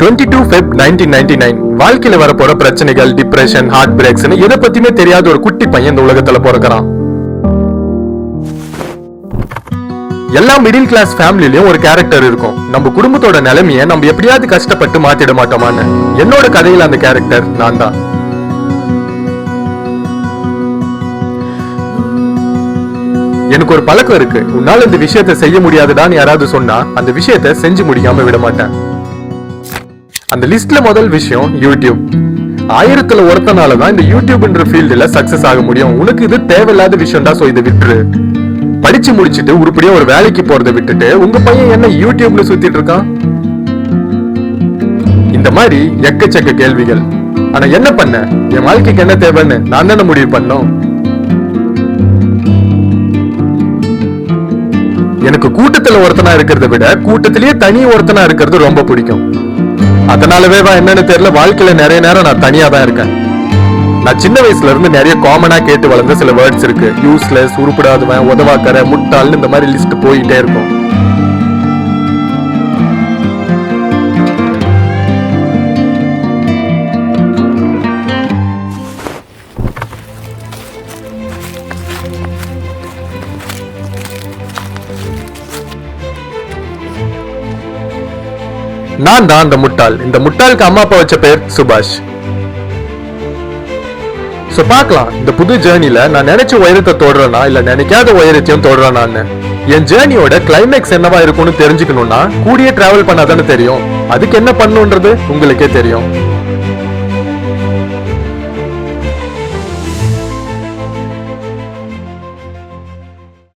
22 Feb 1999 வாழ்க்கையில வரப்போற பிரச்சனைகள், டிப்ரெஷன், ஹார்ட் பிரேக்ஸ் எதை பத்தியுமே தெரியாத ஒரு குட்டி பையன் இந்த உலகத்துல பிறக்கிறான். எல்லா மிடில் கிளாஸ் ஃபேமிலிலயும் ஒரு கேரக்டர் இருக்கும். நம்ம குடும்பத்தோட நிலைமையை நம்ம எப்படியாவது கஷ்டப்பட்டு மாத்திட மாட்டோமான்னு. என்னோட கதையில அந்த கேரக்டர் நான் தான். எனக்கு ஒரு பழக்கம் இருக்கு. உன்னால இந்த விஷயத்தை செய்ய முடியாதுடான்னு யாராவது சொன்னா அந்த விஷயத்தை செஞ்சு முடியாம விட மாட்டேன். அந்த லிஸ்ட்ல முதல் விஷயம் யூடியூப். 1000ல் ஒருத்தனாலதான் இந்த யூடியூப்ன்ற ஃபீல்டுல சக்சஸ் ஆக முடியும். உனக்கு இது தேவையில்லாத விஷயம்டா, சோ இதை விட்டுரு. படிச்சு முடிச்சுட்டு உருப்படியா ஒரு வேலைக்கு போறதை விட்டுட்டு உங்க பையன் என்ன யூடியூப்ல சுத்திட்டு இருக்கான்? இந்த மாதிரி எக்கச்சக்க கேள்விகள். ஆனா என்ன பண்ண, என் வாழ்க்கைக்கு என்ன தேவைன்னு நான் தானே முடிவு பண்ணோம். எனக்கு கூட்டத்துல ஒருத்தனா இருக்கிறத விட கூட்டத்திலேயே தனி ஒருத்தனா இருக்கிறது ரொம்ப பிடிக்கும். அதனாலவே என்னன்னு தெரியல, வாழ்க்கையில நிறைய நேரம் நான் தனியா தான் இருக்கேன். நான் சின்ன வயசுல இருந்து நிறைய காமனா கேட்டு வளர்ந்த சில வேர்ட்ஸ் இருக்கு. யூஸ்லெஸ், உருப்படாதவன், உதவாக்கற, முட்டாள்னு இந்த மாதிரி லிஸ்ட் போயிட்டே இருக்கும். நான் தான் அந்த முட்டாள். இந்த முட்டாளுக்கு அம்மா அப்பா வச்ச பேர் சுபாஷ். சோ பார்க்கலாம் இந்த புது ஜேர்னில நான் நினைச்ச உயரத்தை தொடறேனா இல்ல நினைக்காத உயரத்தையும் தொடறானான்னு. என் ஜேர்னியோட கிளைமேக்ஸ் என்னவா இருக்கும்னு தெரிஞ்சுக்கணும்னா கூடிய டிராவல் பண்ணாதானே தெரியும். அதுக்கு என்ன பண்ணுன்றது உங்களுக்கே தெரியும்.